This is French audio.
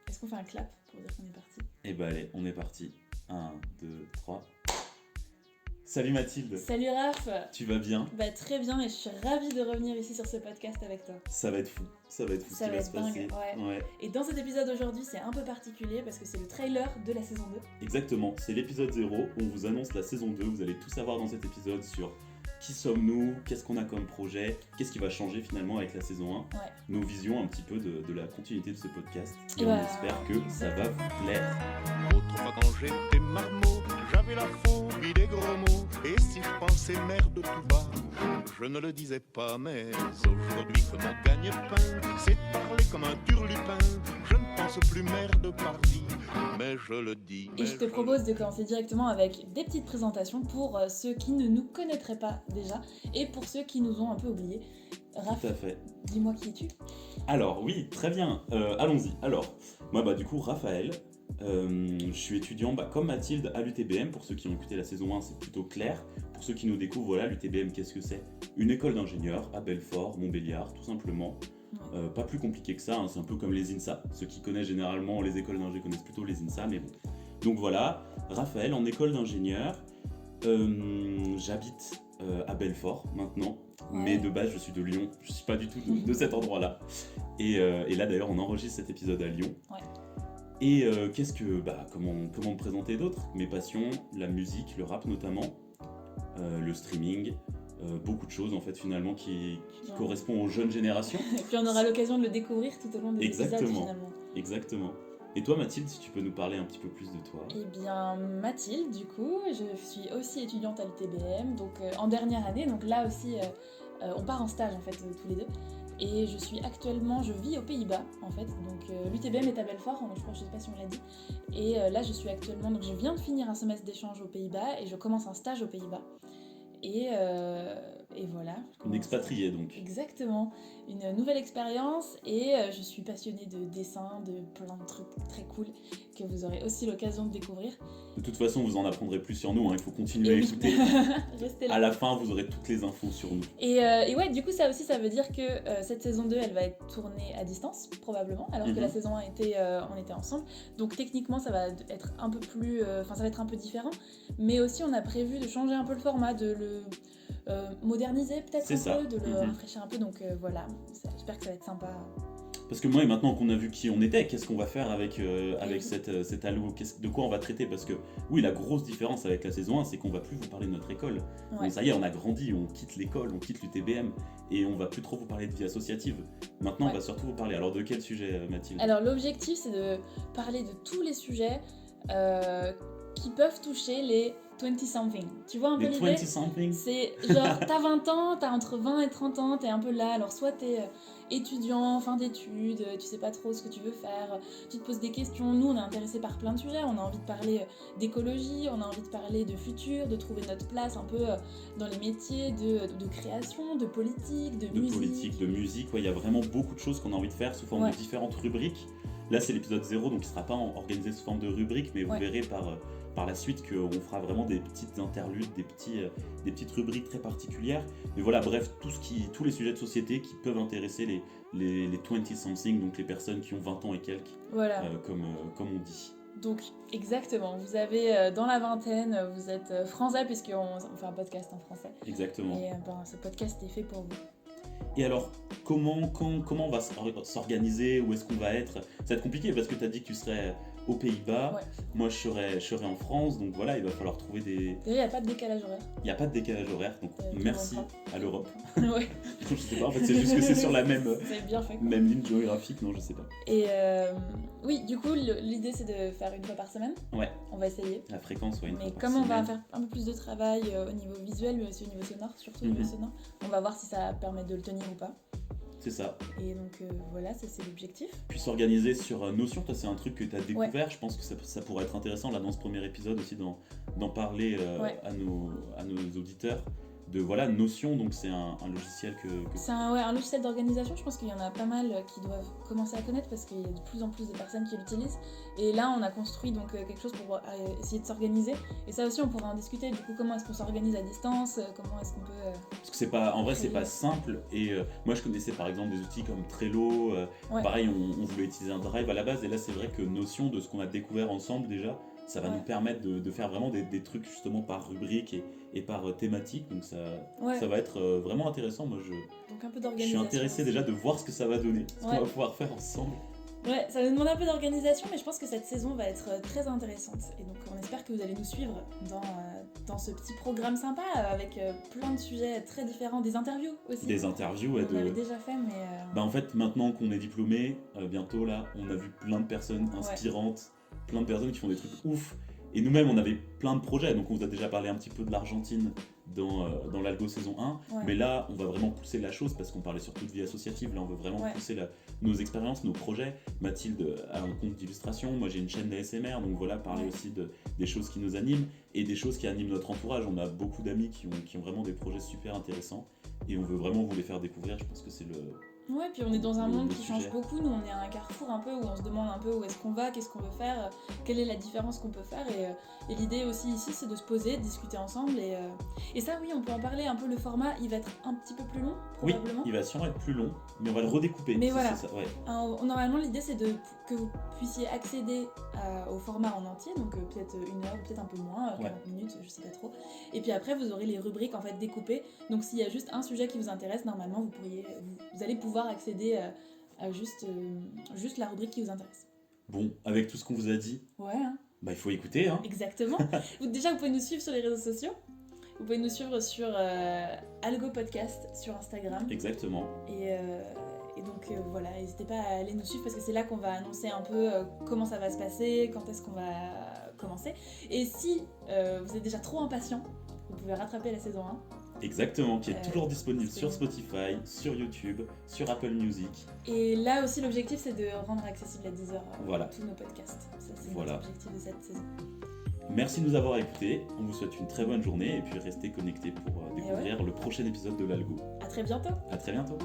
Est-ce qu'on fait un clap pour dire qu'on est parti? Eh ben allez, on est parti. 1, 2, 3. Salut Mathilde, Salut Raph. tu vas bien? Très bien et je suis ravie de revenir ici sur ce podcast avec toi. Ça va être fou, ça va être fou Ça ce qui va va se être dingue, passer. ouais. Et dans cet épisode aujourd'hui, c'est un peu particulier parce que c'est le trailer de la saison 2. Exactement, c'est l'épisode 0, on vous annonce la saison 2, vous allez tout savoir dans cet épisode sur qui sommes-nous, qu'est-ce qu'on a comme projet, qu'est-ce qui va changer finalement avec la saison 1, nos visions un petit peu de la continuité de ce podcast. Et on espère que ça va vous plaire. Autrefois quand j'étais marmot, j'avais la phobie des gros mots. Et si je pensais merde tout bas, je ne le disais pas. Mais aujourd'hui que mon gagne-pain, c'est parler comme un turlupin. Je ne pense plus merde par vie, mais je le dis. Et je te propose de commencer directement avec des petites présentations pour ceux qui ne nous connaîtraient pas déjà et pour ceux qui nous ont un peu oubliés. Raph, Tout à fait. dis-moi qui es-tu? Alors oui, très bien, allons-y. Alors, moi du coup Raphaël, je suis étudiant comme Mathilde à l'UTBM. Pour ceux qui ont écouté la saison 1, c'est plutôt clair. Pour ceux qui nous découvrent, voilà, l'UTBM, qu'est-ce que c'est? Une école d'ingénieurs à Belfort, Montbéliard, tout simplement. Pas plus compliqué que ça, hein, c'est un peu comme les INSA. Ceux qui connaissent généralement les écoles d'ingé connaissent plutôt les INSA, mais bon. Donc voilà, Raphaël en école d'ingénieur. J'habite à Belfort maintenant, mais de base je suis de Lyon, je suis pas du tout de cet endroit-là. Et là d'ailleurs on enregistre cet épisode à Lyon. Et comment me présenter d'autres? Mes passions, la musique, le rap notamment, le streaming, beaucoup de choses en fait finalement qui correspondent aux jeunes générations. Et puis on aura l'occasion de le découvrir tout au long de l'épisode finalement. Exactement. Et toi Mathilde, si tu peux nous parler un petit peu plus de toi? Eh bien Mathilde, du coup, je suis aussi étudiante à l'UTBM, donc en dernière année, donc là aussi on part en stage en fait tous les deux. Et je vis aux Pays-Bas en fait, donc l'UTBM est à Belfort, je sais pas si on l'a dit. Et là je suis actuellement, donc je viens de finir un semestre d'échange aux Pays-Bas et je commence un stage aux Pays-Bas. Et voilà. Une expatriée donc. Exactement, une nouvelle expérience et je suis passionnée de dessin, de plein de trucs très cool que vous aurez aussi l'occasion de découvrir. De toute façon, vous en apprendrez plus sur nous, hein. Il faut continuer à écouter. Restez là. À la fin, vous aurez toutes les infos sur nous. Et ouais, du coup, ça aussi, ça veut dire que cette saison 2, elle va être tournée à distance, probablement, alors que la saison 1 on était ensemble. Donc techniquement, ça va être un peu plus... ça va être un peu différent. Mais aussi, on a prévu de changer un peu le format, de le... moderniser peut-être un peu, de le rafraîchir un peu, donc voilà, j'espère que ça va être sympa. Parce que moi, et maintenant qu'on a vu qui on était, qu'est-ce qu'on va faire avec cette allo, de quoi on va traiter? Parce que oui, la grosse différence avec la saison 1, c'est qu'on va plus vous parler de notre école. Donc, ça y est, on a grandi, on quitte l'école, on quitte l'UTBM, et on va plus trop vous parler de vie associative. Maintenant, on va surtout vous parler. Alors de quel sujet, Mathilde? Alors l'objectif, c'est de parler de tous les sujets qui peuvent toucher les 20-something. Tu vois un peu l'idée? Les 20-something? C'est genre, t'as 20 ans, t'as entre 20 et 30 ans, t'es un peu là, alors soit t'es étudiant, fin d'études, tu sais pas trop ce que tu veux faire, tu te poses des questions. Nous, on est intéressés par plein de sujets, on a envie de parler d'écologie, on a envie de parler de futur, de trouver notre place un peu dans les métiers de création, de politique, de musique. Ouais, il y a vraiment beaucoup de choses qu'on a envie de faire sous forme de différentes rubriques. Là, c'est l'épisode 0, donc il ne sera pas organisé sous forme de rubrique, mais vous verrez par la suite qu'on fera vraiment des petites interludes, des petites rubriques très particulières. Mais voilà, bref, tous les sujets de société qui peuvent intéresser les 20-something, donc les personnes qui ont 20 ans et quelques, comme on dit. Donc, exactement, vous avez dans la vingtaine, vous êtes français, puisqu'on fait un podcast en français. Exactement. Et ce podcast est fait pour vous. Et alors, comment on va s'organiser? Où est-ce qu'on va être? Ça va être compliqué parce que tu as dit que tu serais aux Pays-Bas. Moi, je serais en France. Donc voilà, il va falloir trouver des... Déjà, il n'y a pas de décalage horaire. Il n'y a pas de décalage horaire. Donc merci à l'Europe. Ouais. Je sais pas, en fait, c'est juste que c'est sur la même ligne géographique. Non, je sais pas. Et oui, du coup, l'idée, c'est de faire une fois par semaine. Ouais. On va essayer. La fréquence, une fois par semaine. Mais comme on va faire un peu plus de travail au niveau visuel, mais aussi au niveau sonore, surtout au niveau sonore, on va voir si ça permet de le tenir ou pas. C'est ça. Et donc voilà, ça c'est l'objectif. Puis s'organiser sur Notion, toi c'est un truc que tu as découvert, je pense que ça pourrait être intéressant là dans ce premier épisode aussi d'en parler à nos auditeurs. voilà, Notion, donc c'est un logiciel que... C'est un logiciel d'organisation, je pense qu'il y en a pas mal qui doivent commencer à connaître parce qu'il y a de plus en plus de personnes qui l'utilisent. Et là, on a construit donc quelque chose pour essayer de s'organiser. Et ça aussi, on pourra en discuter. Du coup, comment est-ce qu'on s'organise à distance, comment est-ce qu'on peut... Parce que c'est pas, en vrai, c'est pas simple. Et moi, je connaissais par exemple des outils comme Trello. Pareil, on voulait utiliser un Drive à la base. Et là, c'est vrai que Notion, de ce qu'on a découvert ensemble déjà, ça va nous permettre de faire vraiment des trucs justement par rubrique et par thématique. Donc ça va être vraiment intéressant. Moi, donc un peu je suis d'organisation intéressé aussi. déjà de voir ce que ça va donner, ce qu'on va pouvoir faire ensemble. Ouais, ça nous demande un peu d'organisation, mais je pense que cette saison va être très intéressante. Et donc on espère que vous allez nous suivre dans ce petit programme sympa avec plein de sujets très différents, des interviews aussi. Des interviews, on l'avait déjà fait, mais... en fait, maintenant qu'on est diplômé, bientôt là, on a vu plein de personnes inspirantes, plein de personnes qui font des trucs ouf. Et nous-mêmes, on avait plein de projets. Donc on vous a déjà parlé un petit peu de l'Argentine dans l'Algo saison 1. Mais là, on va vraiment pousser la chose parce qu'on parlait surtout de vie associative. Là, on veut vraiment pousser nos expériences, nos projets. Mathilde a un compte d'illustration. Moi, j'ai une chaîne d'ASMR. Donc voilà, parler aussi des choses qui nous animent et des choses qui animent notre entourage. On a beaucoup d'amis qui ont vraiment des projets super intéressants. Et on veut vraiment vous les faire découvrir. Je pense que c'est le... Ouais, puis on est dans un monde qui change beaucoup. Nous, on est à un carrefour un peu où on se demande un peu où est-ce qu'on va, qu'est-ce qu'on veut faire, quelle est la différence qu'on peut faire. Et l'idée aussi ici, c'est de se poser, de discuter ensemble. Et ça, oui, on peut en parler un peu. Le format, il va être un petit peu plus long, probablement. Oui, il va sûrement être plus long, mais on va le redécouper. Mais voilà. Ça, normalement, l'idée, c'est que vous puissiez accéder au format en entier, donc peut-être 1 heure, peut-être un peu moins, 40 minutes, je sais pas trop. Et puis après, vous aurez les rubriques en fait découpées. Donc s'il y a juste un sujet qui vous intéresse, normalement, vous allez pouvoir accéder à juste la rubrique qui vous intéresse. Bon, avec tout ce qu'on vous a dit, il faut écouter. Exactement. Déjà, vous pouvez nous suivre sur les réseaux sociaux. Vous pouvez nous suivre sur Algo Podcast sur Instagram. Exactement. Et donc voilà, n'hésitez pas à aller nous suivre parce que c'est là qu'on va annoncer un peu comment ça va se passer, quand est-ce qu'on va commencer. Et si vous êtes déjà trop impatient, vous pouvez rattraper la saison 1. Exactement, qui est toujours disponible sur Spotify, sur YouTube, sur Apple Music. Et là aussi, l'objectif, c'est de rendre accessible à Deezer tous nos podcasts. Ça, c'est notre objectif de cette saison. Merci de nous avoir écoutés. On vous souhaite une très bonne journée et puis restez connectés pour découvrir le prochain épisode de l'Algo. À très bientôt. À très bientôt.